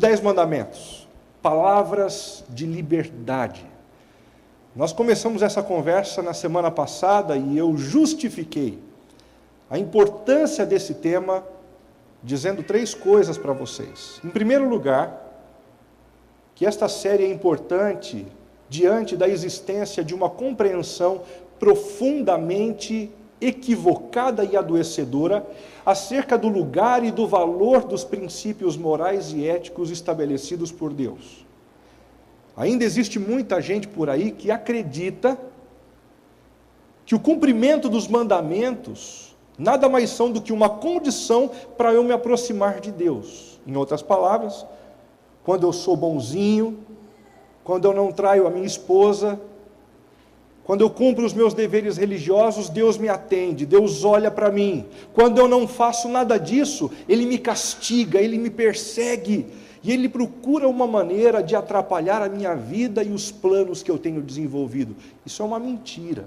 10 mandamentos, palavras de liberdade. Nós começamos essa conversa na semana passada e eu justifiquei a importância desse tema dizendo 3 coisas para vocês. Em primeiro lugar, que esta série é importante diante da existência de uma compreensão profundamente equivocada e adoecedora acerca do lugar e do valor dos princípios morais e éticos estabelecidos por Deus. Ainda existe muita gente por aí que acredita que o cumprimento dos mandamentos nada mais são do que uma condição para eu me aproximar de Deus. Em outras palavras, quando eu sou bonzinho, quando eu não traio a minha esposa, quando eu cumpro os meus deveres religiosos, Deus me atende, Deus olha para mim. Quando eu não faço nada disso, Ele me castiga, Ele me persegue, e Ele procura uma maneira de atrapalhar a minha vida e os planos que eu tenho desenvolvido. Isso é uma mentira.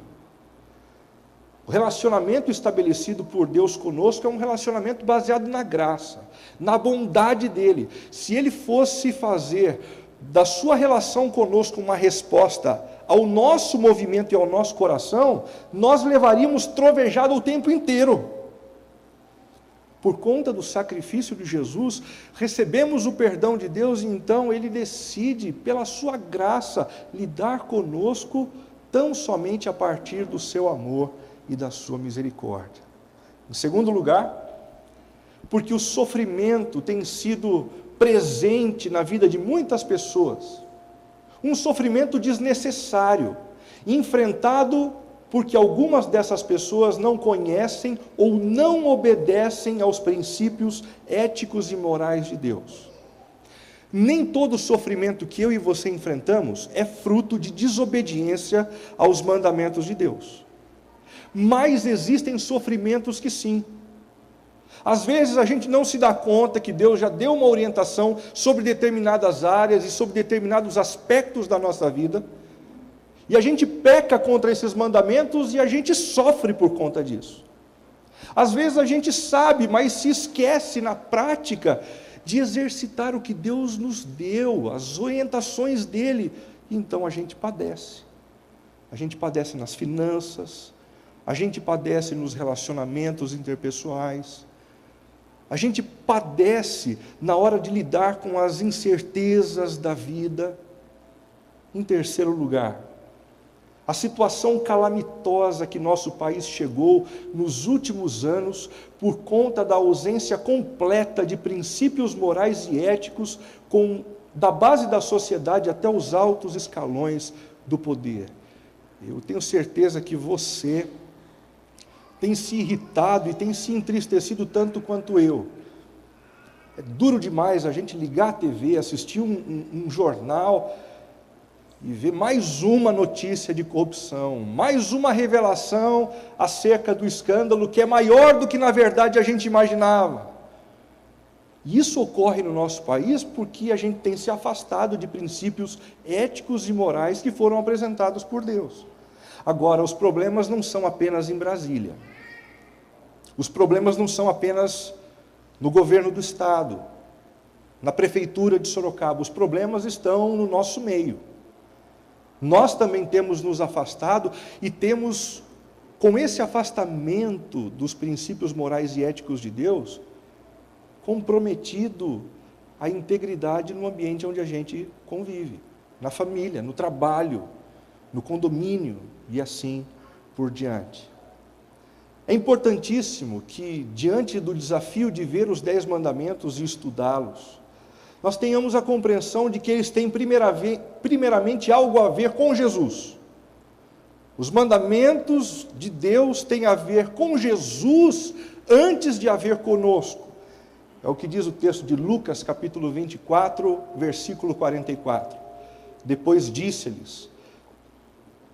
O relacionamento estabelecido por Deus conosco é um relacionamento baseado na graça, na bondade dEle. Se Ele fosse fazer da sua relação conosco uma resposta ao nosso movimento e ao nosso coração, nós levaríamos trovejada o tempo inteiro. Por conta do sacrifício de Jesus, recebemos o perdão de Deus e então Ele decide, pela sua graça, lidar conosco tão somente a partir do seu amor e da sua misericórdia. Em segundo lugar, porque o sofrimento tem sido presente na vida de muitas pessoas, um sofrimento desnecessário, enfrentado porque algumas dessas pessoas não conhecem ou não obedecem aos princípios éticos e morais de Deus. Nem todo sofrimento que eu e você enfrentamos é fruto de desobediência aos mandamentos de Deus. Mas existem sofrimentos que sim. Às vezes a gente não se dá conta que Deus já deu uma orientação sobre determinadas áreas e sobre determinados aspectos da nossa vida, e a gente peca contra esses mandamentos e a gente sofre por conta disso. Às vezes a gente sabe, mas se esquece na prática de exercitar o que Deus nos deu, as orientações dEle, e então a gente padece. A gente padece nas finanças, a gente padece nos relacionamentos interpessoais, a gente padece na hora de lidar com as incertezas da vida. Em terceiro lugar, a situação calamitosa que nosso país chegou nos últimos anos por conta da ausência completa de princípios morais e éticos da base da sociedade até os altos escalões do poder. Eu tenho certeza que você tem se irritado e tem se entristecido tanto quanto eu. É duro demais a gente ligar a TV, assistir um jornal e ver mais uma notícia de corrupção, mais uma revelação acerca do escândalo que é maior do que na verdade a gente imaginava. E isso ocorre no nosso país porque a gente tem se afastado de princípios éticos e morais que foram apresentados por Deus. Agora, os problemas não são apenas em Brasília. Os problemas não são apenas no governo do estado, na prefeitura de Sorocaba. Os problemas estão no nosso meio. Nós também temos nos afastado e temos, com esse afastamento dos princípios morais e éticos de Deus, comprometido a integridade no ambiente onde a gente convive, na família, no trabalho, no condomínio e assim por diante. É importantíssimo que, diante do desafio de ver os 10 mandamentos e estudá-los, nós tenhamos a compreensão de que eles têm primeiramente algo a ver com Jesus. Os mandamentos de Deus têm a ver com Jesus antes de haver conosco. É o que diz o texto de Lucas, capítulo 24, versículo 44. Depois disse-lhes: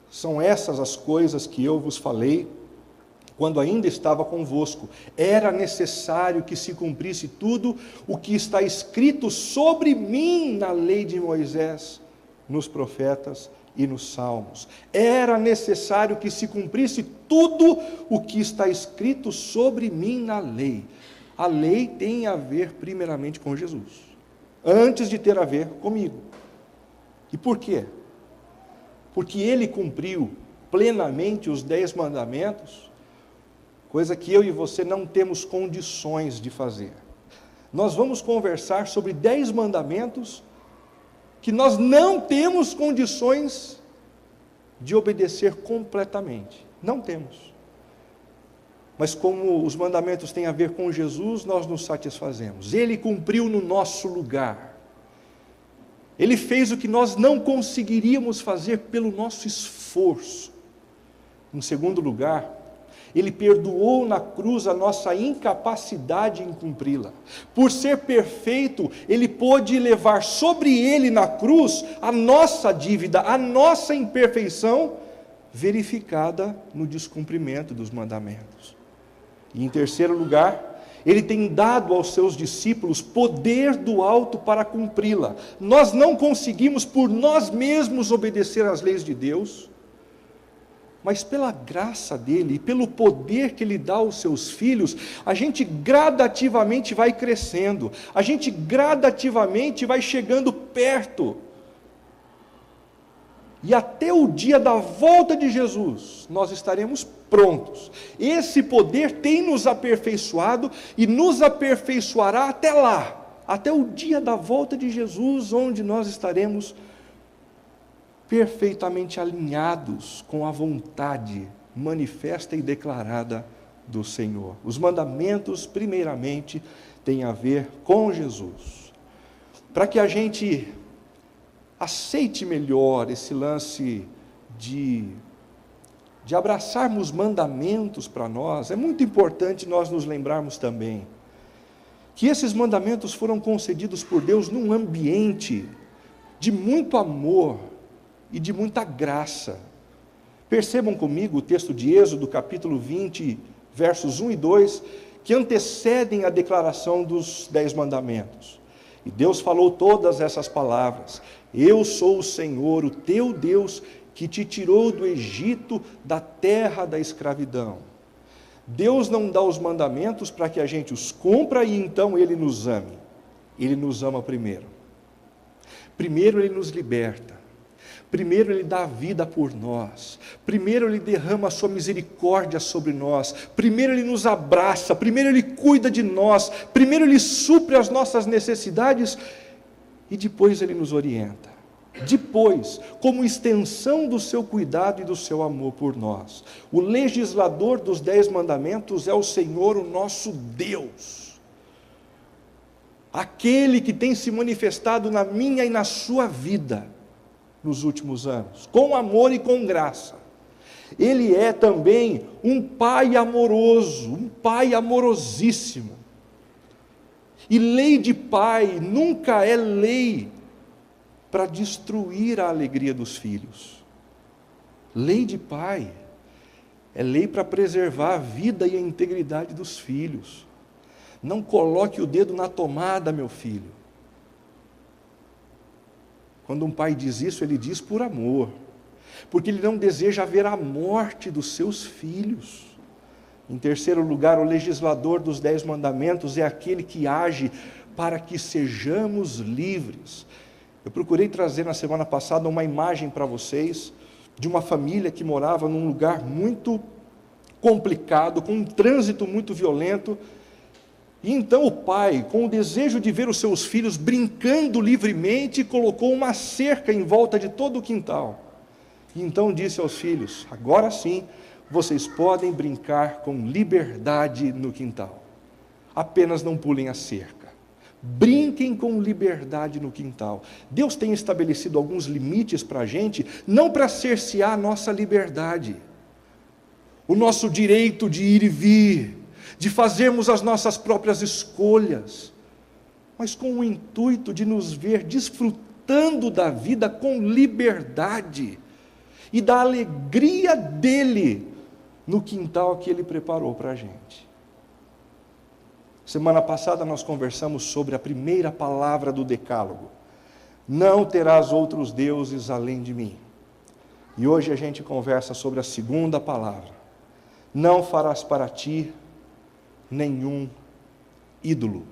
são essas as coisas que eu vos falei quando ainda estava convosco. Era necessário que se cumprisse tudo o que está escrito sobre mim na lei de Moisés, nos profetas e nos salmos. Era necessário que se cumprisse tudo o que está escrito sobre mim na lei. A lei tem a ver primeiramente com Jesus. antes de ter a ver comigo. E por quê? Porque ele cumpriu plenamente os 10 mandamentos, coisa que eu e você não temos condições de fazer. Nós vamos conversar sobre 10 mandamentos que nós não temos condições de obedecer completamente. Não temos. Mas como os mandamentos têm a ver com Jesus, nós nos satisfazemos. Ele cumpriu no nosso lugar. Ele fez o que nós não conseguiríamos fazer pelo nosso esforço. Em segundo lugar, Ele perdoou na cruz a nossa incapacidade em cumpri-la. Por ser perfeito, Ele pôde levar sobre Ele na cruz a nossa dívida, a nossa imperfeição, verificada no descumprimento dos mandamentos. E em terceiro lugar, Ele tem dado aos seus discípulos poder do alto para cumpri-la. Nós não conseguimos por nós mesmos obedecer às leis de Deus, mas pela graça dEle e pelo poder que Ele dá aos seus filhos, a gente gradativamente vai crescendo, a gente gradativamente vai chegando perto. E até o dia da volta de Jesus, nós estaremos prontos. Esse poder tem nos aperfeiçoado e nos aperfeiçoará até lá, até o dia da volta de Jesus, onde nós estaremos perfeitamente alinhados com a vontade manifesta e declarada do Senhor. Os mandamentos, primeiramente, têm a ver com Jesus. Para que a gente aceite melhor esse lance de abraçarmos mandamentos para nós, é muito importante nós nos lembrarmos também que esses mandamentos foram concedidos por Deus num ambiente de muito amor e de muita graça. Percebam comigo o texto de Êxodo, capítulo 20, versos 1 e 2, que antecedem a declaração dos 10 mandamentos. E Deus falou todas essas palavras: eu sou o Senhor, o teu Deus, que te tirou do Egito, da terra da escravidão. Deus não dá os mandamentos para que a gente os cumpra e então Ele nos ame. Ele nos ama primeiro. Primeiro Ele nos liberta. Primeiro Ele dá a vida por nós. Primeiro Ele derrama a sua misericórdia sobre nós. Primeiro Ele nos abraça. Primeiro Ele cuida de nós. Primeiro Ele supre as nossas necessidades. E depois Ele nos orienta. Depois, como extensão do seu cuidado e do seu amor por nós, o legislador dos 10 mandamentos é o Senhor, o nosso Deus. Aquele que tem se manifestado na minha e na sua vida nos últimos anos, com amor e com graça. Ele é também um Pai amoroso, um Pai amorosíssimo. E lei de pai nunca é lei para destruir a alegria dos filhos. Lei de pai é lei para preservar a vida e a integridade dos filhos. Não coloque o dedo na tomada, meu filho. Quando um pai diz isso, ele diz por amor, porque ele não deseja ver a morte dos seus filhos. Em terceiro lugar, o legislador dos 10 mandamentos é aquele que age para que sejamos livres. Eu procurei trazer na semana passada uma imagem para vocês de uma família que morava num lugar muito complicado, com um trânsito muito violento. E então o pai, com o desejo de ver os seus filhos brincando livremente, colocou uma cerca em volta de todo o quintal. E então disse aos filhos: agora sim, vocês podem brincar com liberdade no quintal. Apenas não pulem a cerca. Brinquem com liberdade no quintal. Deus tem estabelecido alguns limites para a gente, não para cercear a nossa liberdade, o nosso direito de ir e vir, de fazermos as nossas próprias escolhas, mas com o intuito de nos ver desfrutando da vida com liberdade e da alegria dEle no quintal que Ele preparou para a gente. Semana passada nós conversamos sobre a primeira palavra do Decálogo: não terás outros deuses além de mim. E hoje a gente conversa sobre a segunda palavra: não farás para ti nenhum ídolo.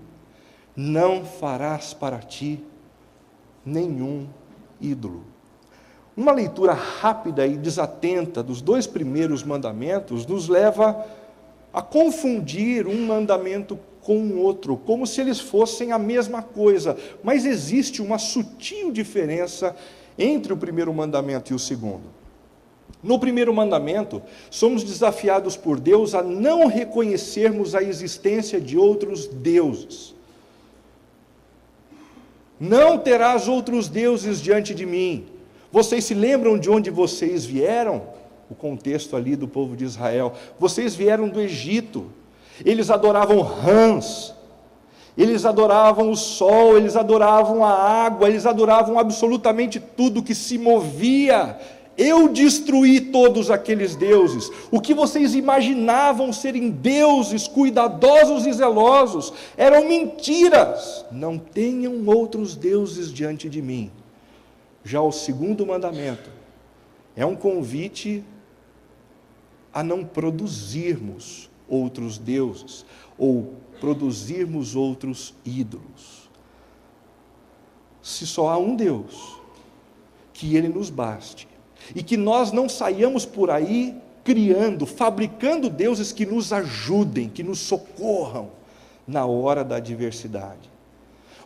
não farás para ti nenhum ídolo. Uma leitura rápida e desatenta dos 2 primeiros mandamentos nos leva a confundir um mandamento com o outro, como se eles fossem a mesma coisa. Mas existe uma sutil diferença entre o primeiro mandamento e o segundo. No primeiro mandamento, somos desafiados por Deus a não reconhecermos a existência de outros deuses. Não terás outros deuses diante de mim. Vocês se lembram de onde vocês vieram? O contexto ali do povo de Israel. Vocês vieram do Egito. Eles adoravam rãs. Eles adoravam o sol, eles adoravam a água, eles adoravam absolutamente tudo que se movia. Eu destruí todos aqueles deuses. O que vocês imaginavam serem deuses cuidadosos e zelosos eram mentiras. Não tenham outros deuses diante de mim. Já o segundo mandamento é um convite a não produzirmos outros deuses ou produzirmos outros ídolos. Se só há um Deus, que Ele nos baste, e que nós não saiamos por aí criando, fabricando deuses que nos ajudem, que nos socorram na hora da adversidade.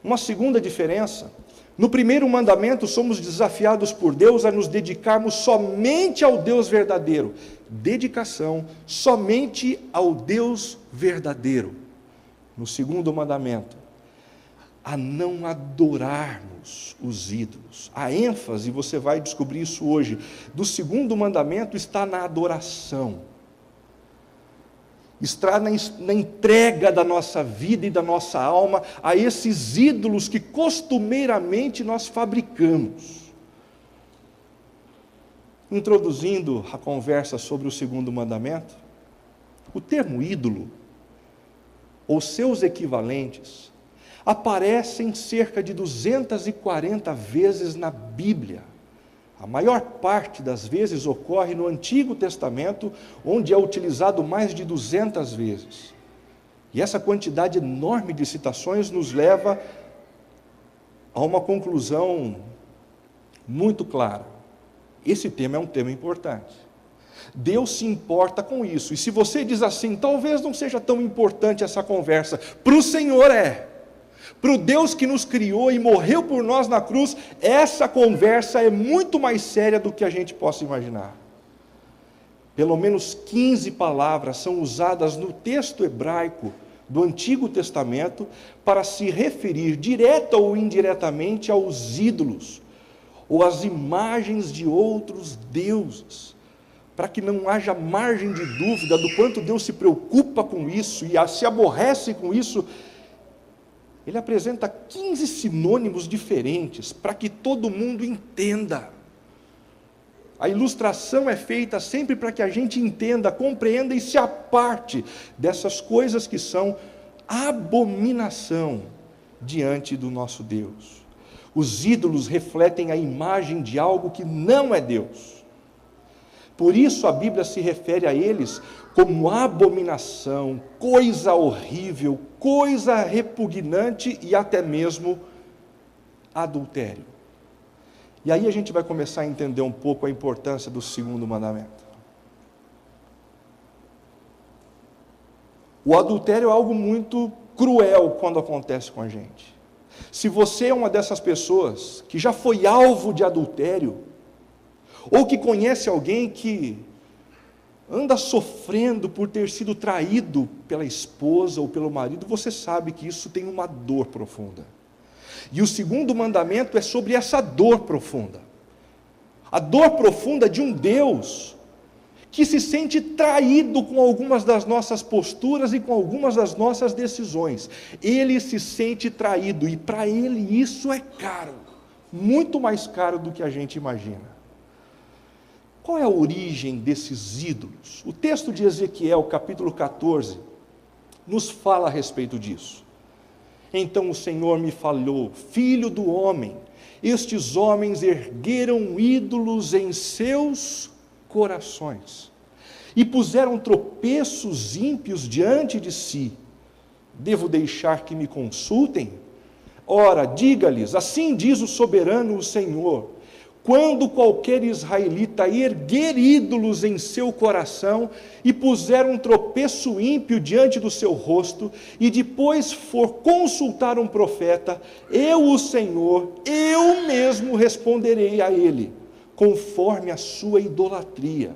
Uma segunda diferença: no primeiro mandamento somos desafiados por Deus a nos dedicarmos somente ao Deus verdadeiro. Dedicação somente ao Deus verdadeiro. No segundo mandamento, a não adorarmos os ídolos. A ênfase, você vai descobrir isso hoje, do segundo mandamento está na adoração. Está na entrega da nossa vida e da nossa alma a esses ídolos que costumeiramente nós fabricamos. Introduzindo a conversa sobre o segundo mandamento, o termo ídolo, ou seus equivalentes, aparecem cerca de 240 vezes na Bíblia. A maior parte das vezes ocorre no Antigo Testamento, onde é utilizado mais de 200 vezes. E essa quantidade enorme de citações nos leva a uma conclusão muito clara. Esse tema é um tema importante. Deus se importa com isso. E se você diz assim, talvez não seja tão importante essa conversa, para o Senhor é. Para o Deus que nos criou e morreu por nós na cruz, essa conversa é muito mais séria do que a gente possa imaginar. Pelo menos 15 palavras são usadas no texto hebraico do Antigo Testamento para se referir direta ou indiretamente aos ídolos ou às imagens de outros deuses, para que não haja margem de dúvida do quanto Deus se preocupa com isso e se aborrece com isso. Ele apresenta 15 sinônimos diferentes para que todo mundo entenda. A ilustração é feita sempre para que a gente entenda, compreenda e se aparte dessas coisas que são abominação diante do nosso Deus. Os ídolos refletem a imagem de algo que não é Deus. Por isso a Bíblia se refere a eles como abominação, coisa horrível, coisa repugnante e até mesmo adultério. E aí a gente vai começar a entender um pouco a importância do segundo mandamento. O adultério é algo muito cruel quando acontece com a gente. Se você é uma dessas pessoas que já foi alvo de adultério, ou que conhece alguém que anda sofrendo por ter sido traído pela esposa ou pelo marido, você sabe que isso tem uma dor profunda. E o segundo mandamento é sobre essa dor profunda. A dor profunda de um Deus que se sente traído com algumas das nossas posturas e com algumas das nossas decisões. Ele se sente traído e para ele isso é caro, muito mais caro do que a gente imagina. Qual é a origem desses ídolos? O texto de Ezequiel, capítulo 14, nos fala a respeito disso. Então o Senhor me falou: filho do homem, estes homens ergueram ídolos em seus corações e puseram tropeços ímpios diante de si. Devo deixar que me consultem? Ora, diga-lhes, assim diz o soberano, o Senhor: quando qualquer israelita erguer ídolos em seu coração e puser um tropeço ímpio diante do seu rosto, e depois for consultar um profeta, eu, o Senhor, eu mesmo responderei a ele, conforme a sua idolatria.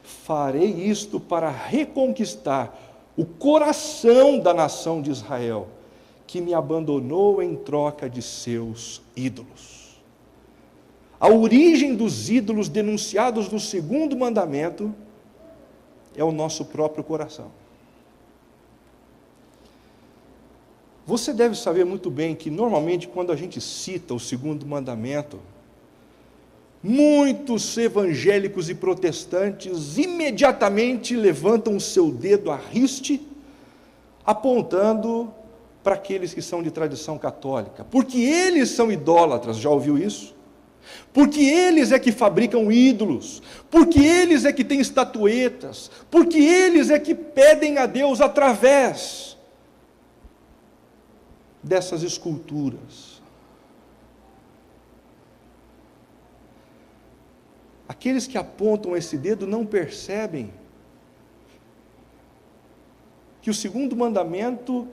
Farei isto para reconquistar o coração da nação de Israel, que me abandonou em troca de seus ídolos. A origem dos ídolos denunciados no segundo mandamento é o nosso próprio coração. Você deve saber muito bem que, normalmente, quando a gente cita o segundo mandamento, muitos evangélicos e protestantes imediatamente levantam o seu dedo à riste, apontando para aqueles que são de tradição católica, porque eles são idólatras. Já ouviu isso? Porque eles é que fabricam ídolos, porque eles é que têm estatuetas, porque eles é que pedem a Deus através dessas esculturas. Aqueles que apontam esse dedo não percebem que o segundo mandamento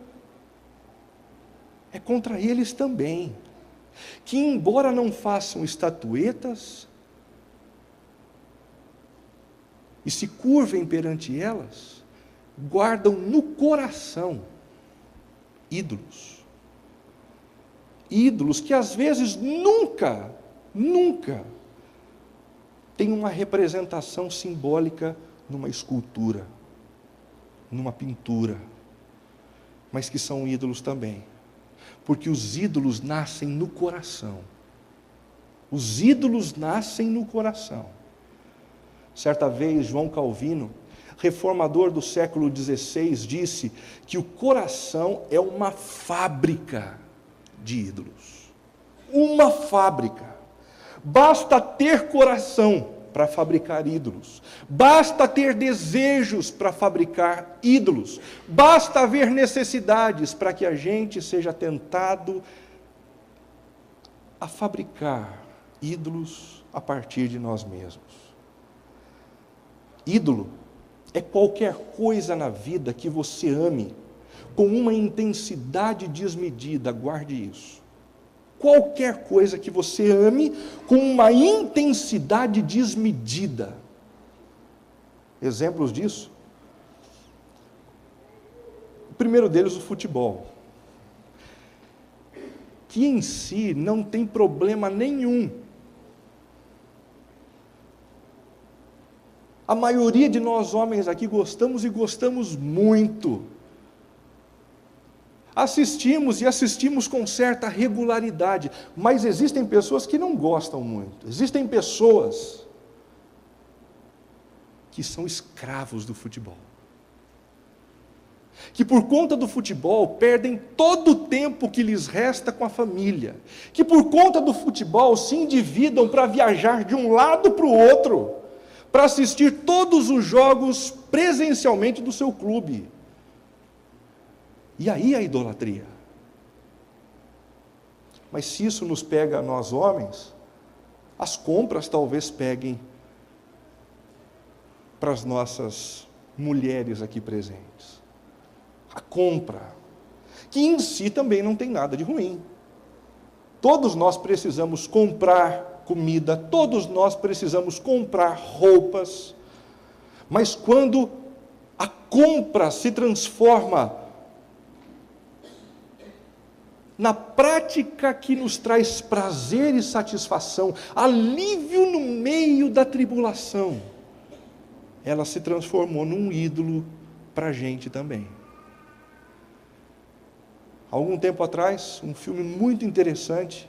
é contra eles também. Que, embora não façam estatuetas e se curvem perante elas, guardam no coração ídolos. Ídolos que às vezes nunca têm uma representação simbólica numa escultura, numa pintura, mas que são ídolos também. Porque os ídolos nascem no coração. Os ídolos nascem no coração. Certa vez, João Calvino, reformador do século XVI, disse que o coração é uma fábrica de ídolos. Uma fábrica. Basta ter coração para fabricar ídolos. Basta ter desejos para fabricar ídolos. Basta haver necessidades para que a gente seja tentado a fabricar ídolos a partir de nós mesmos. Ídolo é qualquer coisa na vida que você ame com uma intensidade desmedida, guarde isso. Qualquer coisa que você ame com uma intensidade desmedida. Exemplos disso? O primeiro deles, o futebol. Que em si não tem problema nenhum. A maioria de nós homens aqui gostamos e gostamos muito. Assistimos com certa regularidade, mas existem pessoas que não gostam muito. Existem pessoas que são escravos do futebol. Que por conta do futebol perdem todo o tempo que lhes resta com a família. Que por conta do futebol se endividam para viajar de um lado para o outro, para assistir todos os jogos presencialmente do seu clube. E aí a idolatria. Mas se isso nos pega a nós homens, as compras talvez peguem para as nossas mulheres aqui presentes. A compra, que em si também não tem nada de ruim. Todos nós precisamos comprar comida, todos nós precisamos comprar roupas, mas quando a compra se transforma na prática que nos traz prazer e satisfação, alívio no meio da tribulação, ela se transformou num ídolo para a gente também. Algum tempo atrás, um filme muito interessante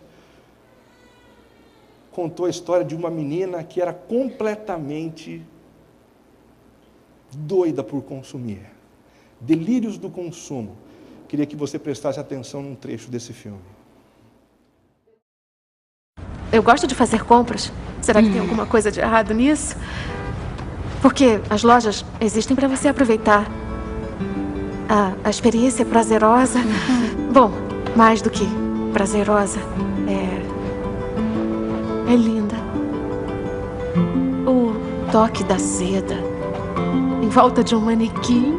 contou a história de uma menina que era completamente doida por consumir. Delírios do consumo. Queria que você prestasse atenção num trecho desse filme. Eu gosto de fazer compras. Será que tem alguma coisa de errado nisso? Porque as lojas existem para você aproveitar. A experiência é prazerosa. Bom, mais do que prazerosa. É linda. O toque da seda em volta de um manequim.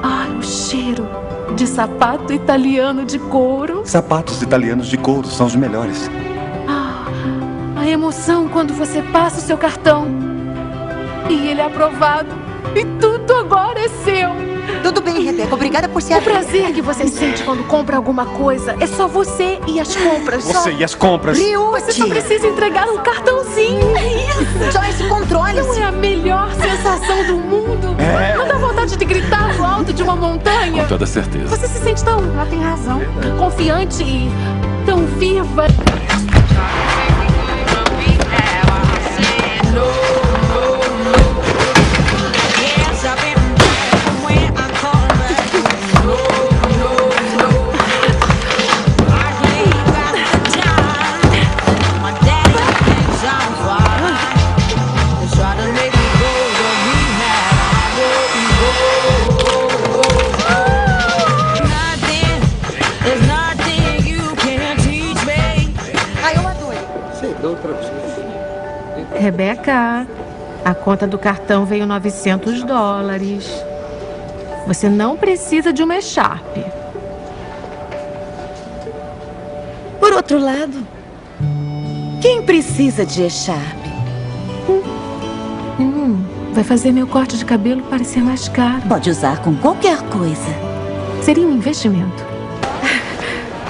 Ai, o cheiro de sapato italiano de couro. Sapatos italianos de couro são os melhores. A emoção quando você passa o seu cartão e ele é aprovado e tudo agora é seu. Tudo bem, Rebeca. Obrigada por ser O prazer que você sente quando compra alguma coisa é só você e as compras. Você e as compras. Você só precisa entregar um cartãozinho. Joyce, controle-se. Não é a melhor sensação do mundo? Não dá vontade de gritar no alto de uma montanha? Com toda certeza. Você se sente tão... Ela tem razão. Confiante e tão viva. Rebeca, a conta do cartão veio $900. Você não precisa de uma echarpe. Por outro lado, quem precisa de echarpe? Vai fazer meu corte de cabelo parecer mais caro. Pode usar com qualquer coisa. Seria um investimento.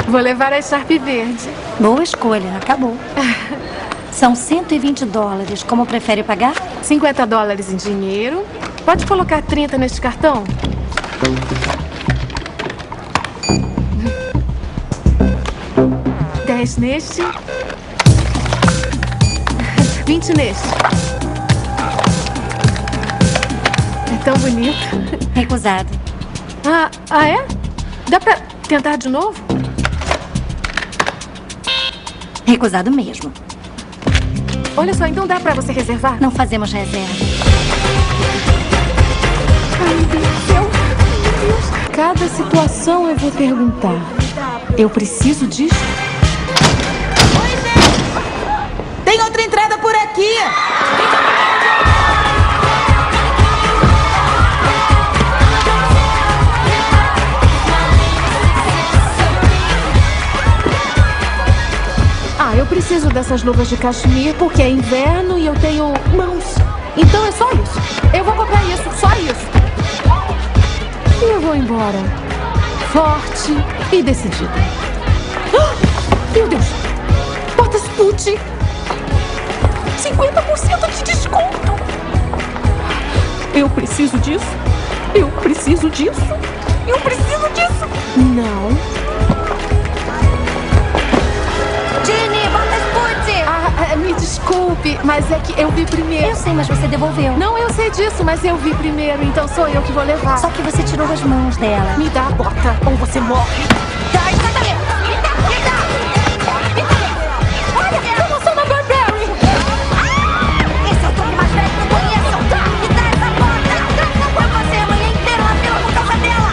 Vou levar a echarpe verde. Boa escolha. Acabou. São $120. Como prefere pagar? $50 em dinheiro. Pode colocar 30 neste cartão? $10 neste. 20 neste. É tão bonito. Recusado. É? Dá pra tentar de novo? Recusado mesmo. Olha só, então dá pra você reservar? Não fazemos reserva. Ai, meu Deus do céu. Meu Deus. Cada situação eu vou perguntar. Eu preciso disso? Tem outra entrada por aqui! Eu preciso dessas luvas de cachemir porque é inverno e eu tenho mãos. Então é só isso. Eu vou comprar isso, só isso. E eu vou embora. Forte e decidida. Meu Deus! Botas Pucci! 50% de desconto! Eu preciso disso. Eu preciso disso. Eu preciso disso. Não. Me desculpe, mas é que eu vi primeiro. Eu sei, mas você devolveu. Não, eu sei disso, mas eu vi primeiro, então sou eu que vou levar. Só que você tirou as mãos dela. Me dá a bota ou você morre. Olha, eu não sou uma Burberry. Esse é o truque mais velho que eu conheço. Me dá essa bota. Eu passei a manhã inteira na fila por causa dela.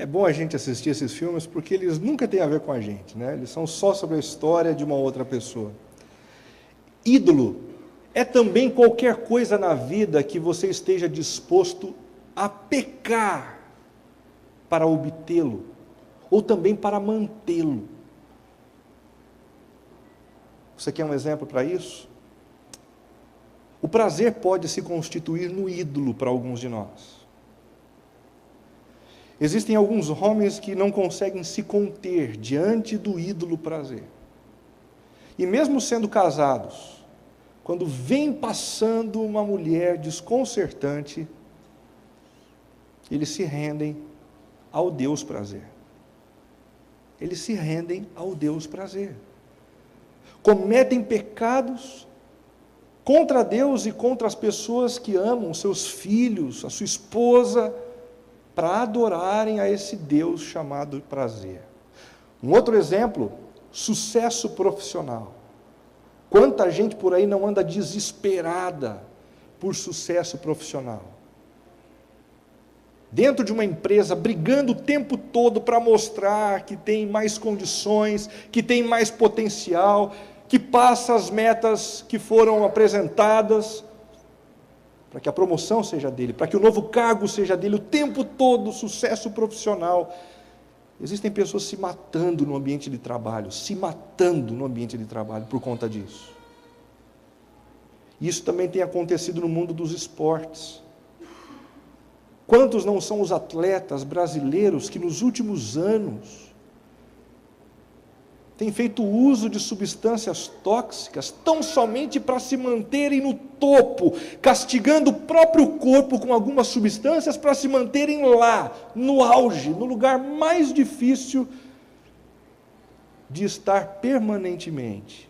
É bom a gente assistir esses filmes porque eles nunca têm a ver com a gente, né? Eles são só sobre a história de uma outra pessoa. Ídolo é também qualquer coisa na vida que você esteja disposto a pecar para obtê-lo, ou também para mantê-lo. Você quer um exemplo para isso? O prazer pode se constituir no ídolo para alguns de nós. Existem alguns homens que não conseguem se conter diante do ídolo prazer. E mesmo sendo casados, quando vem passando uma mulher desconcertante, eles se rendem ao Deus prazer. Eles se rendem ao Deus prazer. cometem pecados contra Deus e contra as pessoas que amam, seus filhos, a sua esposa, para adorarem a esse Deus chamado prazer. Um outro exemplo, sucesso profissional. Quanta gente por aí não anda desesperada por sucesso profissional? Dentro de uma empresa, brigando o tempo todo para mostrar que tem mais condições, que tem mais potencial, que passa as metas que foram apresentadas, para que a promoção seja dele, para que o novo cargo seja dele, o tempo todo, sucesso profissional. Existem pessoas se matando no ambiente de trabalho, por conta disso. Isso também tem acontecido no mundo dos esportes. Quantos não são os atletas brasileiros que nos últimos anos têm feito uso de substâncias tóxicas tão somente para se manterem no topo, castigando o próprio corpo com algumas substâncias para se manterem lá, no auge, no lugar mais difícil de estar permanentemente.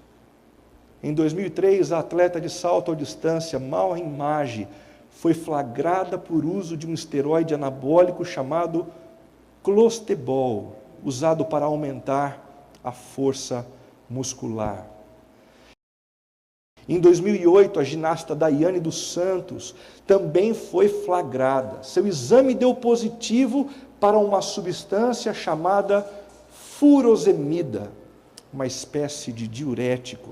Em 2003, a atleta de salto à distância, Maureen Maggi, foi flagrada por uso de um esteroide anabólico chamado Clostebol, usado para aumentar a força muscular. Em 2008, a ginasta Daiane dos Santos também foi flagrada. Seu exame deu positivo para uma substância chamada furosemida, uma espécie de diurético.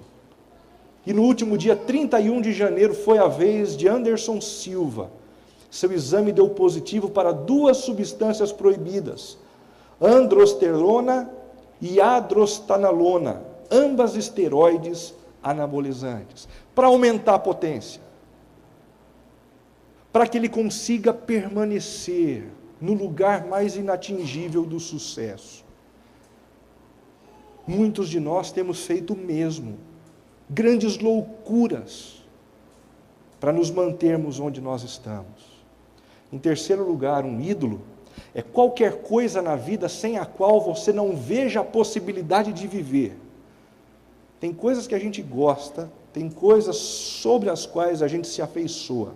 E no último dia 31 de janeiro foi a vez de Anderson Silva. Seu exame deu positivo para 2 substâncias proibidas, androsterona e adrostanolona, ambas esteroides anabolizantes, para aumentar a potência, para que ele consiga permanecer no lugar mais inatingível do sucesso. Muitos de nós temos feito o mesmo, grandes loucuras, para nos mantermos onde nós estamos. Em terceiro lugar, um ídolo é qualquer coisa na vida sem a qual você não veja a possibilidade de viver. Tem coisas que a gente gosta, tem coisas sobre as quais a gente se afeiçoa.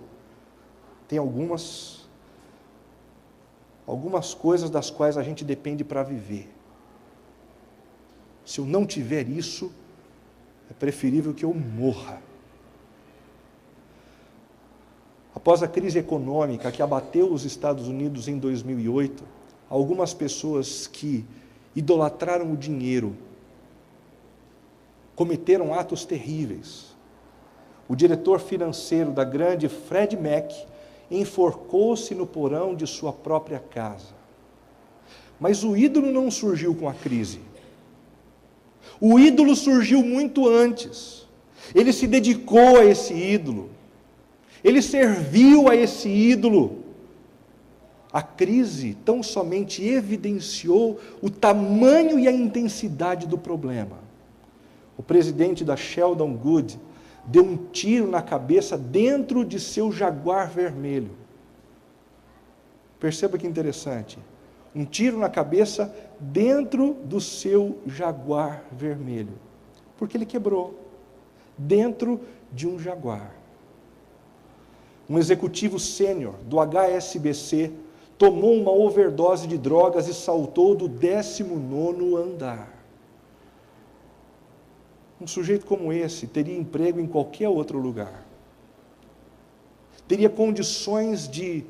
Tem algumas coisas das quais a gente depende para viver. Se eu não tiver isso, é preferível que eu morra. Após a crise econômica que abateu os Estados Unidos em 2008, algumas pessoas que idolatraram o dinheiro cometeram atos terríveis. O diretor financeiro da grande Freddie Mac enforcou-se no porão de sua própria casa. Mas o ídolo não surgiu com a crise. O ídolo surgiu muito antes. Ele se dedicou a esse ídolo. Ele serviu a esse ídolo. A crise tão somente evidenciou o tamanho e a intensidade do problema. O presidente da Sheldon Good deu um tiro na cabeça dentro de seu Jaguar vermelho. Perceba que interessante. Um tiro na cabeça dentro do seu Jaguar vermelho. Porque ele quebrou. Dentro de um Jaguar. Um executivo sênior do HSBC tomou uma overdose de drogas e saltou do 19º andar. Um sujeito como esse teria emprego em qualquer outro lugar. Teria condições de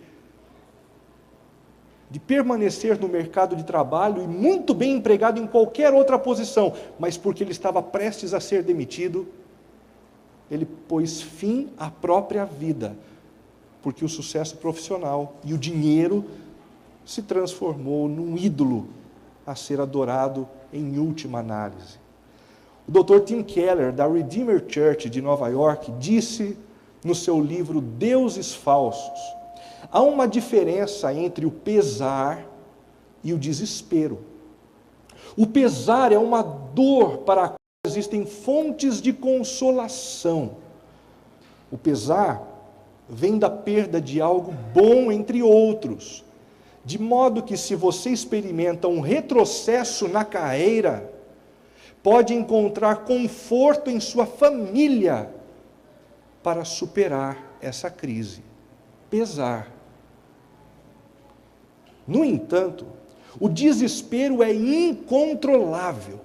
permanecer no mercado de trabalho e muito bem empregado em qualquer outra posição, mas porque ele estava prestes a ser demitido, ele pôs fim à própria vida, porque o sucesso profissional e o dinheiro se transformou num ídolo a ser adorado em última análise. O Dr. Tim Keller, da Redeemer Church de Nova York, disse no seu livro Deuses Falsos: há uma diferença entre o pesar e o desespero. O pesar é uma dor para a qual existem fontes de consolação. O pesar vem da perda de algo bom entre outros, de modo que se você experimenta um retrocesso na carreira, pode encontrar conforto em sua família para superar essa crise. Pesar. No entanto, o desespero é incontrolável,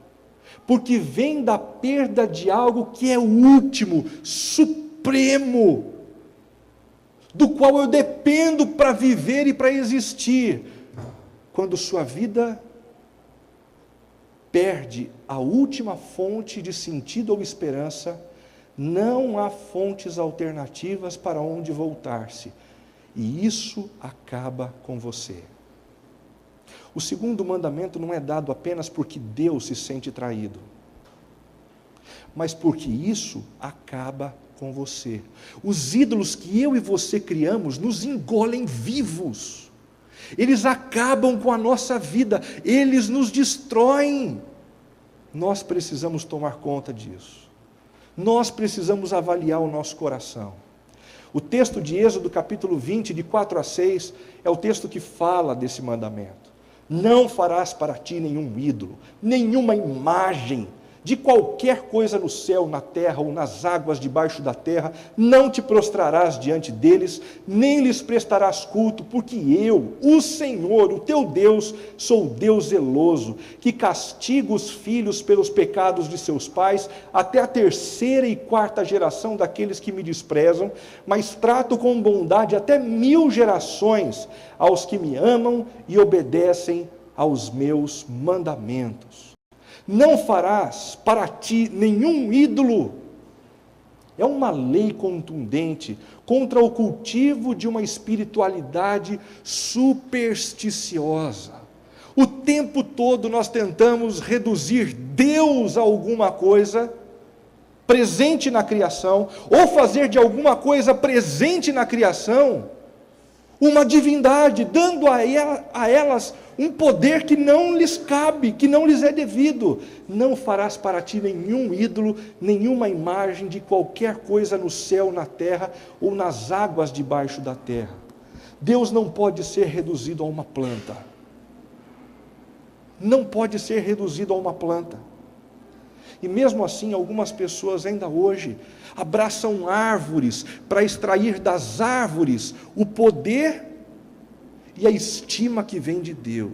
porque vem da perda de algo que é último, supremo, do qual eu dependo para viver e para existir. Quando sua vida perde a última fonte de sentido ou esperança, não há fontes alternativas para onde voltar-se, e isso acaba com você. O segundo mandamento não é dado apenas porque Deus se sente traído, mas porque isso acaba com você. Os ídolos que eu e você criamos nos engolem vivos. Eles acabam com a nossa vida, eles nos destroem. Nós precisamos tomar conta disso. Nós precisamos avaliar o nosso coração. O texto de Êxodo, capítulo 20, de 4 a 6, é o texto que fala desse mandamento. Não farás para ti nenhum ídolo, nenhuma imagem de qualquer coisa no céu, na terra ou nas águas debaixo da terra. Não te prostrarás diante deles, nem lhes prestarás culto, porque eu, o Senhor, o teu Deus, sou Deus zeloso, que castigo os filhos pelos pecados de seus pais, até a 3ª e 4ª geração daqueles que me desprezam, mas trato com bondade até 1000 gerações aos que me amam e obedecem aos meus mandamentos. Não farás para ti nenhum ídolo. É uma lei contundente contra o cultivo de uma espiritualidade supersticiosa. O tempo todo nós tentamos reduzir Deus a alguma coisa presente na criação, ou fazer de alguma coisa presente na criação uma divindade, dando a elas um poder que não lhes cabe, que não lhes é devido. Não farás para ti nenhum ídolo, nenhuma imagem de qualquer coisa no céu, na terra ou nas águas debaixo da terra. Deus não pode ser reduzido a uma planta. Não pode ser reduzido a uma planta. E mesmo assim, algumas pessoas ainda hoje abraçam árvores para extrair das árvores o poder e a estima que vem de Deus.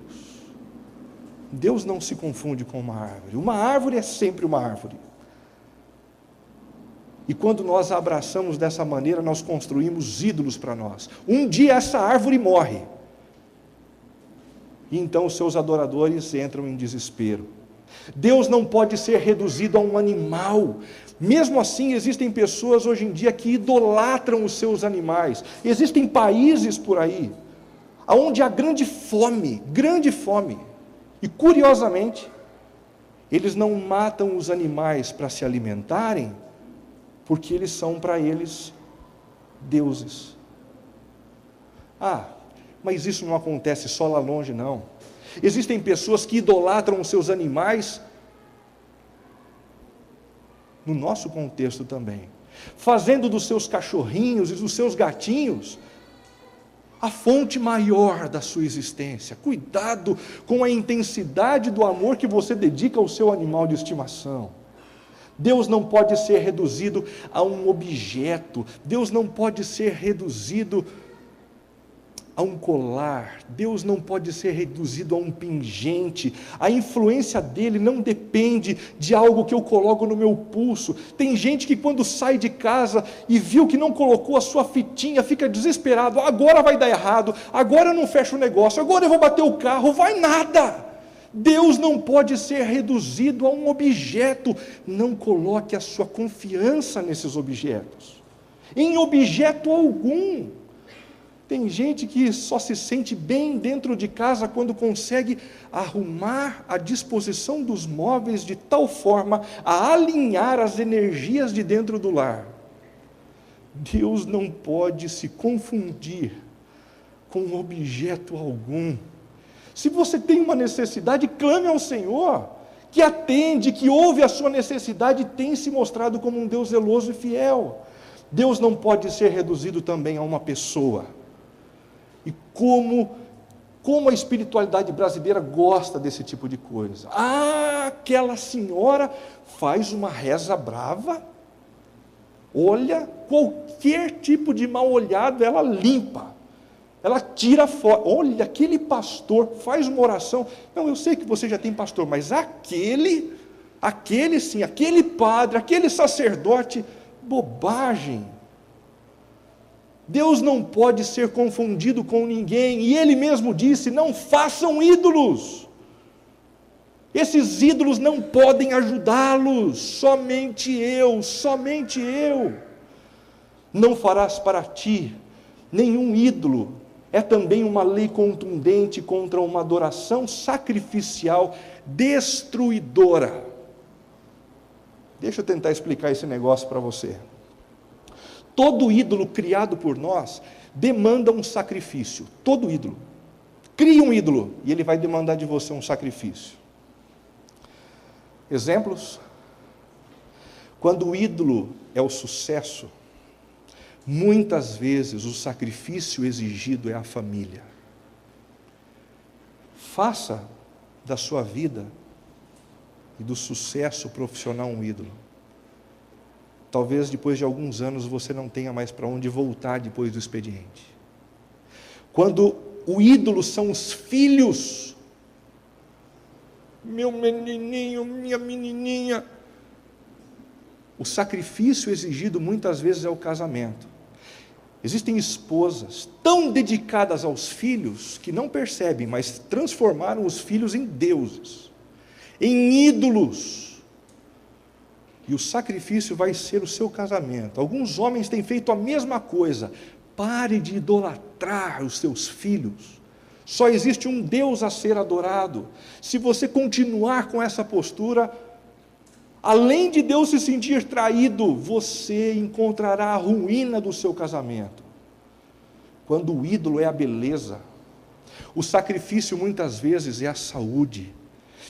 Deus não se confunde com uma árvore. Uma árvore é sempre uma árvore. E quando nós a abraçamos dessa maneira, nós construímos ídolos para nós. Um dia essa árvore morre. E então os seus adoradores entram em desespero. Deus não pode ser reduzido a um animal. Mesmo assim, existem pessoas hoje em dia que idolatram os seus animais. Existem países por aí, onde há grande fome. E curiosamente, eles não matam os animais para se alimentarem, porque eles são para eles deuses. Mas isso não acontece só lá longe, não. Existem pessoas que idolatram os seus animais no nosso contexto também, fazendo dos seus cachorrinhos e dos seus gatinhos a fonte maior da sua existência. Cuidado com a intensidade do amor que você dedica ao seu animal de estimação. Deus não pode ser reduzido a um objeto. Deus não pode ser reduzido a um colar. Deus não pode ser reduzido a um pingente. A influência dele não depende de algo que eu coloco no meu pulso. Tem gente que quando sai de casa e viu que não colocou a sua fitinha, fica desesperado. Agora vai dar errado, agora eu não fecho o negócio, agora eu vou bater o carro. Vai nada. Deus não pode ser reduzido a um objeto. Não coloque a sua confiança nesses objetos, em objeto algum. Tem gente que só se sente bem dentro de casa quando consegue arrumar a disposição dos móveis de tal forma a alinhar as energias de dentro do lar. Deus não pode se confundir com objeto algum. Se você tem uma necessidade, clame ao Senhor, que atende, que ouve a sua necessidade e tem se mostrado como um Deus zeloso e fiel. Deus não pode ser reduzido também a uma pessoa. E como Como a espiritualidade brasileira gosta desse tipo de coisa. Ah, aquela senhora faz uma reza brava. Olha, qualquer tipo de mal olhado ela limpa. Ela tira fora. Olha, aquele pastor faz uma oração. Não, eu sei que você já tem pastor, mas aquele sim, aquele padre, aquele sacerdote, bobagem. Deus não pode ser confundido com ninguém, e Ele mesmo disse: não façam ídolos. Esses ídolos não podem ajudá-los, somente eu, somente eu. Não farás para ti nenhum ídolo, é também uma lei contundente contra uma adoração sacrificial destruidora. Deixa eu tentar explicar esse negócio para você. Todo ídolo criado por nós demanda um sacrifício. Todo ídolo. Crie um ídolo e ele vai demandar de você um sacrifício. Exemplos? Quando o ídolo é o sucesso, muitas vezes o sacrifício exigido é a família. Faça da sua vida e do sucesso profissional um ídolo. Talvez depois de alguns anos você não tenha mais para onde voltar depois do expediente. Quando o ídolo são os filhos, meu menininho, minha menininha, o sacrifício exigido muitas vezes é o casamento. Existem esposas tão dedicadas aos filhos que não percebem, mas transformaram os filhos em deuses, em ídolos. E o sacrifício vai ser o seu casamento. Alguns homens têm feito a mesma coisa. Pare de idolatrar os seus filhos. Só existe um Deus a ser adorado. Se você continuar com essa postura, além de Deus se sentir traído, você encontrará a ruína do seu casamento. Quando o ídolo é a beleza, o sacrifício muitas vezes é a saúde.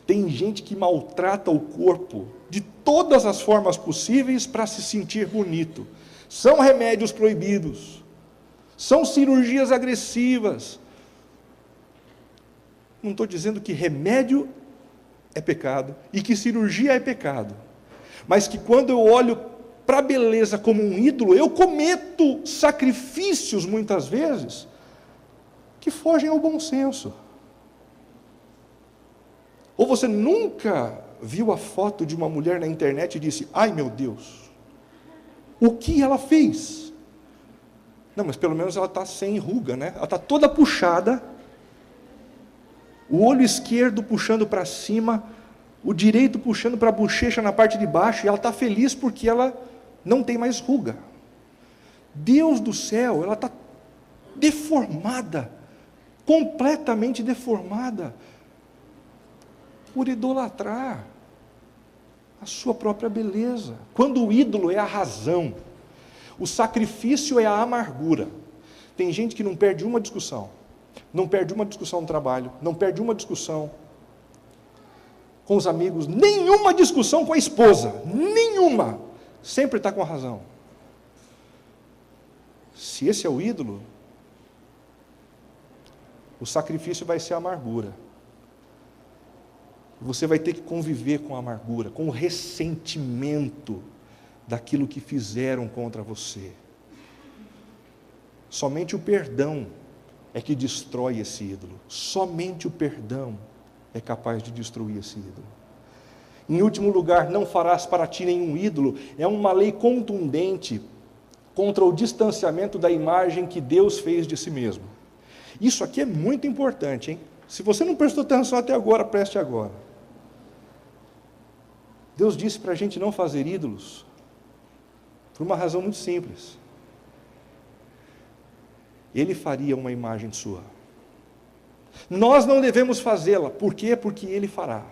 Tem gente que maltrata o corpo de todas as formas possíveis para se sentir bonito. São remédios proibidos, são cirurgias agressivas. Não estou dizendo que remédio é pecado e que cirurgia é pecado, mas que quando eu olho para a beleza como um ídolo, eu cometo sacrifícios muitas vezes que fogem ao bom senso. Ou você nunca viu a foto de uma mulher na internet e disse: ai meu Deus, o que ela fez? Não, mas pelo menos ela está sem ruga, né? Ela está toda puxada, o olho esquerdo puxando para cima, o direito puxando para a bochecha na parte de baixo, e ela está feliz porque ela não tem mais ruga. Deus do céu, ela está deformada, completamente deformada, por idolatrar a sua própria beleza. Quando o ídolo é a razão, o sacrifício é a amargura. Tem gente que não perde uma discussão, não perde uma discussão no trabalho, não perde uma discussão com os amigos, nenhuma discussão com a esposa, nenhuma, sempre está com a razão. Se esse é o ídolo, o sacrifício vai ser a amargura. Você vai ter que conviver com a amargura, com o ressentimento daquilo que fizeram contra você. Somente o perdão é que destrói esse ídolo. Somente o perdão é capaz de destruir esse ídolo. Em último lugar, não farás para ti nenhum ídolo, é uma lei contundente contra o distanciamento da imagem que Deus fez de si mesmo. Isso aqui é muito importante, hein? Se você não prestou atenção até agora, preste agora. Deus disse para a gente não fazer ídolos, por uma razão muito simples. Ele faria uma imagem sua. Nós não devemos fazê-la. Por quê? Porque Ele fará.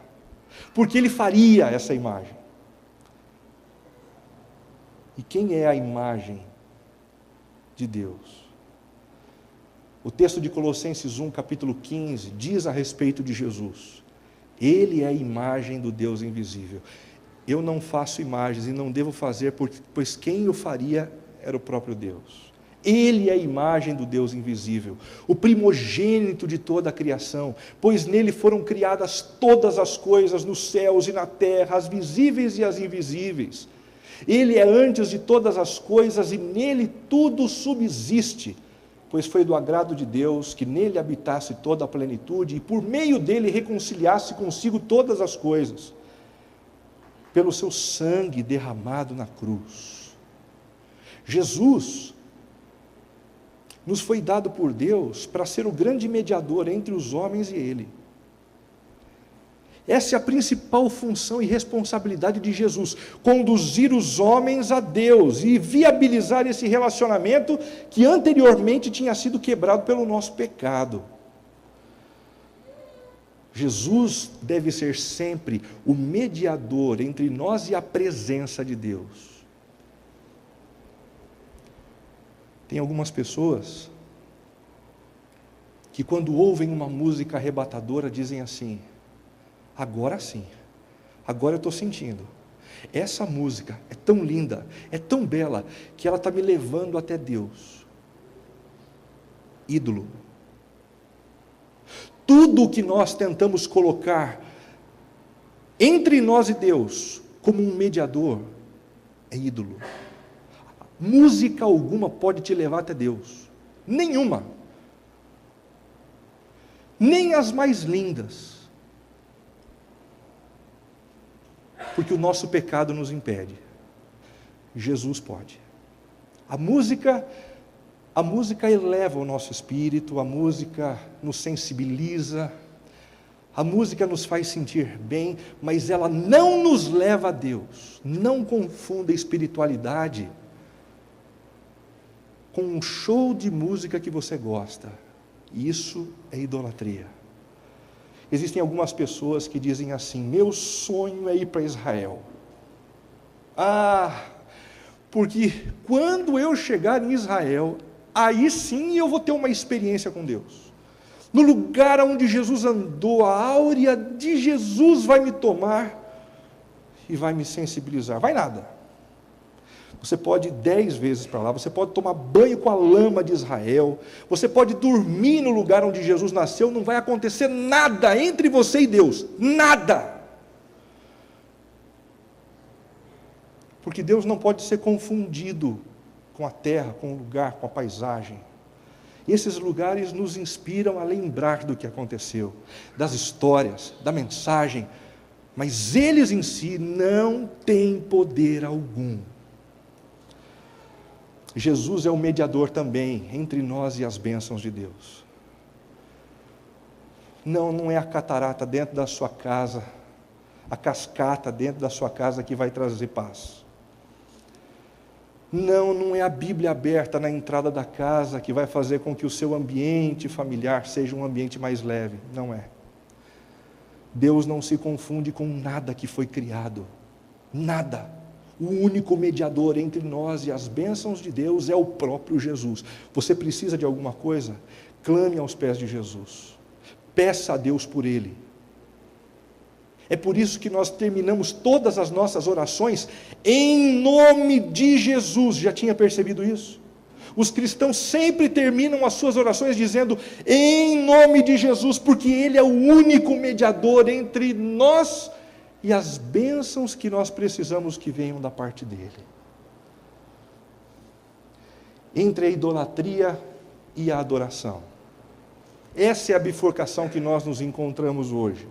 Porque Ele faria essa imagem. E quem é a imagem de Deus? O texto de Colossenses 1, capítulo 15, diz a respeito de Jesus: Ele é a imagem do Deus invisível. Eu não faço imagens e não devo fazer, pois quem o faria era o próprio Deus. Ele é a imagem do Deus invisível, o primogênito de toda a criação, pois nele foram criadas todas as coisas nos céus e na terra, as visíveis e as invisíveis. Ele é antes de todas as coisas e nele tudo subsiste, pois foi do agrado de Deus que nele habitasse toda a plenitude e por meio dele reconciliasse consigo todas as coisas, pelo seu sangue derramado na cruz. Jesus nos foi dado por Deus para ser o grande mediador entre os homens e Ele. Essa é a principal função e responsabilidade de Jesus, conduzir os homens a Deus e viabilizar esse relacionamento que anteriormente tinha sido quebrado pelo nosso pecado. Jesus deve ser sempre o mediador entre nós e a presença de Deus. Tem algumas pessoas que quando ouvem uma música arrebatadora dizem assim: agora sim, agora eu estou sentindo. Essa música é tão linda, é tão bela, que ela está me levando até Deus. Ídolo. Tudo o que nós tentamos colocar entre nós e Deus como um mediador é ídolo. Música alguma pode te levar até Deus. Nenhuma. Nem as mais lindas. Porque o nosso pecado nos impede. Jesus pode. A música eleva o nosso espírito, a música nos sensibiliza, a música nos faz sentir bem, mas ela não nos leva a Deus. Não confunda espiritualidade com um show de música que você gosta. Isso é idolatria. Existem algumas pessoas que dizem assim: meu sonho é ir para Israel. Porque quando eu chegar em Israel, aí sim eu vou ter uma experiência com Deus. No lugar onde Jesus andou, a áurea de Jesus vai me tomar e vai me sensibilizar. Vai nada. Você pode ir 10 vezes para lá, você pode tomar banho com a lama de Israel, você pode dormir no lugar onde Jesus nasceu, não vai acontecer nada entre você e Deus, nada. Porque Deus não pode ser confundido com a terra, com o lugar, com a paisagem. Esses lugares nos inspiram a lembrar do que aconteceu, das histórias, da mensagem, mas eles em si não têm poder algum. Jesus é o mediador também entre nós e as bênçãos de Deus. Não é a catarata dentro da sua casa, a cascata dentro da sua casa que vai trazer paz. Não é a Bíblia aberta na entrada da casa que vai fazer com que o seu ambiente familiar seja um ambiente mais leve. Não é. Deus não se confunde com nada que foi criado. Nada. O único mediador entre nós e as bênçãos de Deus é o próprio Jesus. Você precisa de alguma coisa? Clame aos pés de Jesus. Peça a Deus por Ele. É por isso que nós terminamos todas as nossas orações em nome de Jesus. Já tinha percebido isso? Os cristãos sempre terminam as suas orações dizendo em nome de Jesus, porque Ele é o único mediador entre nós e as bênçãos que nós precisamos que venham da parte dEle. Entre a idolatria e a adoração. Essa é a bifurcação que nós nos encontramos hoje.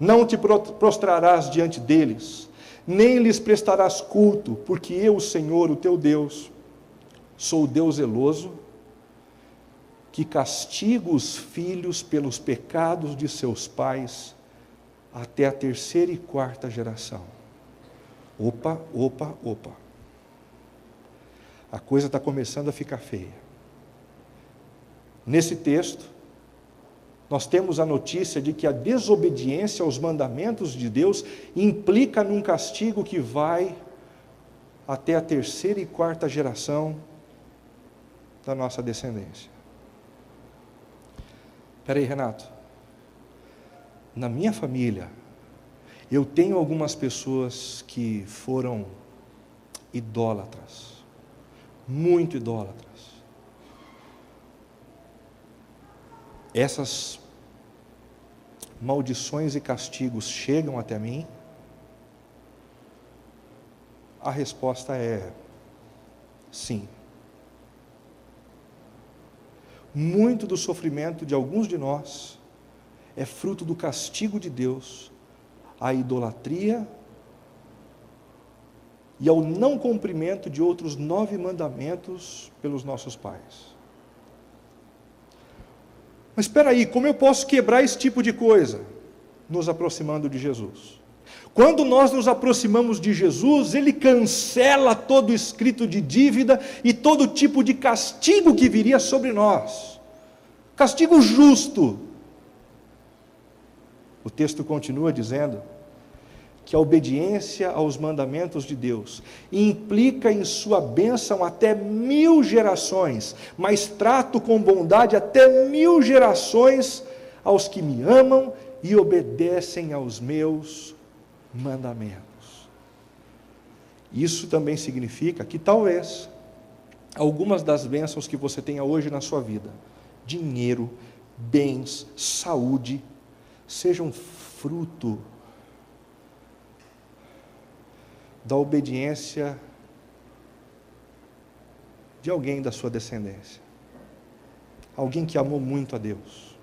Não te prostrarás diante deles, nem lhes prestarás culto, porque eu, o Senhor, o teu Deus, sou o Deus zeloso, que castigo os filhos pelos pecados de seus pais, até a 3ª e 4ª geração. Opa. A coisa está começando a ficar feia. Nesse texto, nós temos a notícia de que a desobediência aos mandamentos de Deus implica num castigo que vai até a 3ª e 4ª geração da nossa descendência. Espera aí, Renato. Na minha família, eu tenho algumas pessoas que foram idólatras, muito idólatras. Essas maldições e castigos chegam até mim? A resposta é sim. Muito do sofrimento de alguns de nós é fruto do castigo de Deus à idolatria e ao não cumprimento de outros 9 mandamentos pelos nossos pais. Mas espera aí, como eu posso quebrar esse tipo de coisa? Nos aproximando de Jesus. Quando nós nos aproximamos de Jesus, Ele cancela todo escrito de dívida e todo tipo de castigo que viria sobre nós. Castigo justo. O texto continua dizendo que a obediência aos mandamentos de Deus implica em sua bênção até 1000 gerações, mas trato com bondade até 1000 gerações aos que me amam e obedecem aos meus mandamentos. Isso também significa que talvez algumas das bênçãos que você tenha hoje na sua vida, dinheiro, bens, saúde, sejam fruto da obediência de alguém da sua descendência, alguém que amou muito a Deus,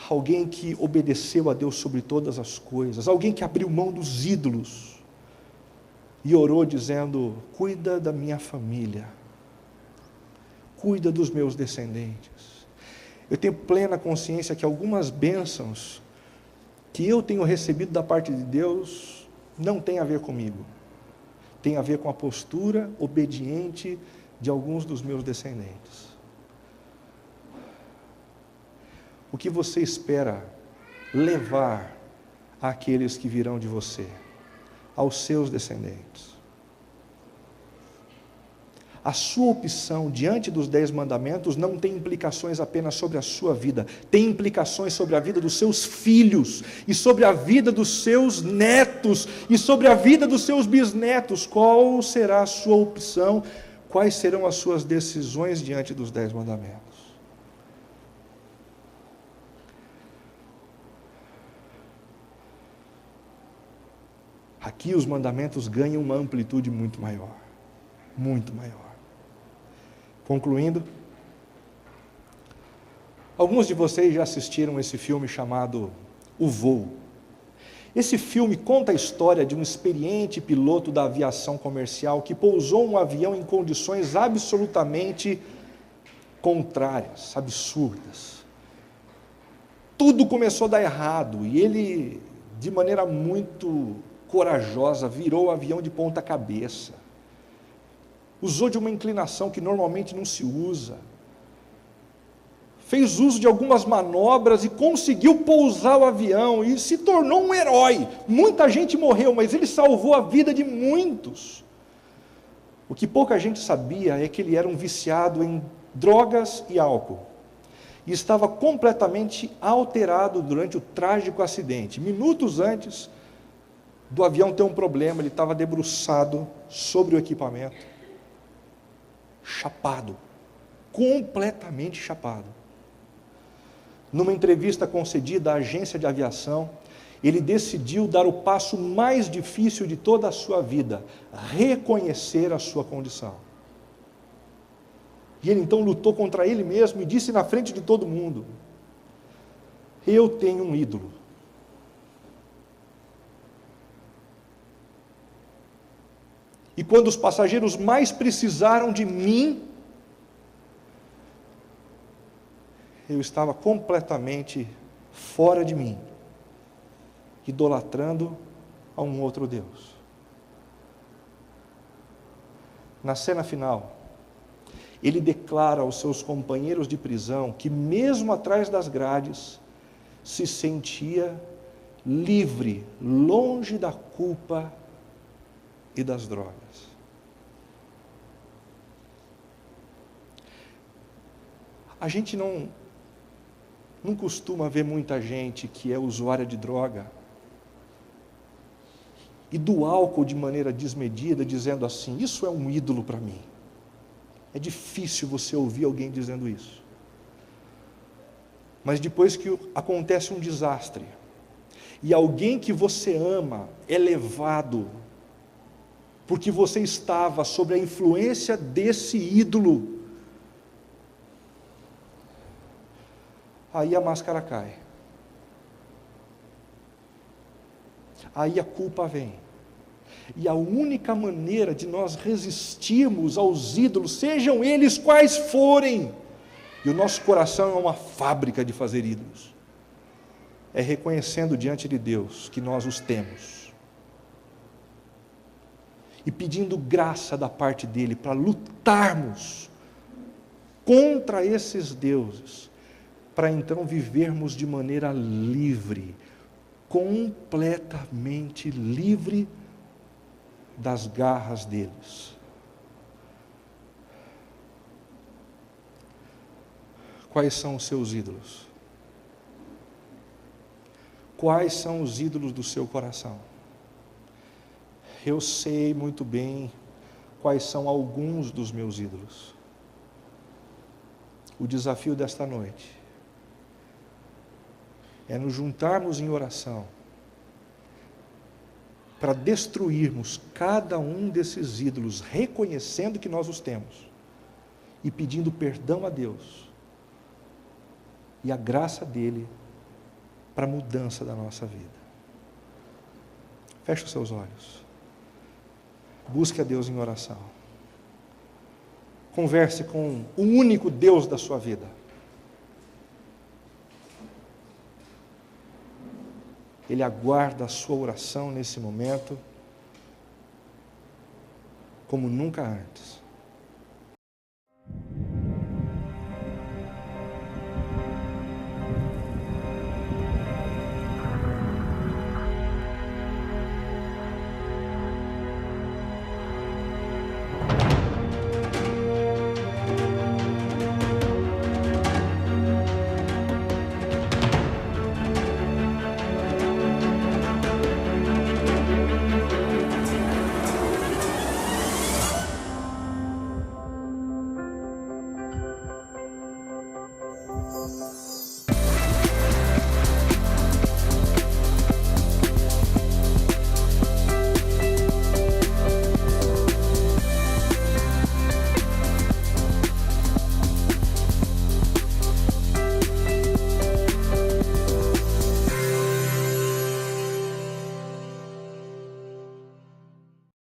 alguém que obedeceu a Deus sobre todas as coisas, alguém que abriu mão dos ídolos e orou dizendo: cuida da minha família, cuida dos meus descendentes. Eu tenho plena consciência que algumas bênçãos que eu tenho recebido da parte de Deus não tem a ver comigo, tem a ver com a postura obediente de alguns dos meus descendentes. O que você espera levar àqueles que virão de você, aos seus descendentes? A sua opção diante dos 10 mandamentos não tem implicações apenas sobre a sua vida, tem implicações sobre a vida dos seus filhos, e sobre a vida dos seus netos, e sobre a vida dos seus bisnetos. Qual será a sua opção? Quais serão as suas decisões diante dos 10 mandamentos? Aqui os mandamentos ganham uma amplitude muito maior, muito maior. Concluindo, alguns de vocês já assistiram esse filme chamado O Voo. Esse filme conta a história de um experiente piloto da aviação comercial que pousou um avião em condições absolutamente contrárias, absurdas. Tudo começou a dar errado e ele, de maneira muito corajosa, virou o avião de ponta cabeça. Usou de uma inclinação que normalmente não se usa. Fez uso de algumas manobras e conseguiu pousar o avião e se tornou um herói. Muita gente morreu, mas ele salvou a vida de muitos. O que pouca gente sabia é que ele era um viciado em drogas e álcool. E estava completamente alterado durante o trágico acidente. Minutos antes do avião ter um problema, ele estava debruçado sobre o equipamento, chapado, completamente chapado. Numa entrevista concedida à agência de aviação, ele decidiu dar o passo mais difícil de toda a sua vida, reconhecer a sua condição. E ele então lutou contra ele mesmo e disse na frente de todo mundo: eu tenho um ídolo. E quando os passageiros mais precisaram de mim, eu estava completamente fora de mim, idolatrando a um outro Deus. Na cena final, ele declara aos seus companheiros de prisão que, mesmo atrás das grades, se sentia livre, longe da culpa e das drogas. A gente não costuma ver muita gente que é usuária de droga e do álcool de maneira desmedida, dizendo assim: isso é um ídolo para mim. É difícil você ouvir alguém dizendo isso. Mas depois que acontece um desastre, e alguém que você ama é levado, porque você estava sob a influência desse ídolo, aí a máscara cai. Aí a culpa vem. E a única maneira de nós resistirmos aos ídolos, sejam eles quais forem, e o nosso coração é uma fábrica de fazer ídolos, é reconhecendo diante de Deus que nós os temos, e pedindo graça da parte dEle para lutarmos contra esses deuses, para então vivermos de maneira livre, completamente livre das garras deles. Quais são os seus ídolos? Quais são os ídolos do seu coração? Eu sei muito bem quais são alguns dos meus ídolos. O desafio desta noite é nos juntarmos em oração para destruirmos cada um desses ídolos, reconhecendo que nós os temos e pedindo perdão a Deus e a graça dEle para a mudança da nossa vida. Feche os seus olhos. Busque a Deus em oração. Converse com o único Deus da sua vida. Ele aguarda a sua oração nesse momento como nunca antes.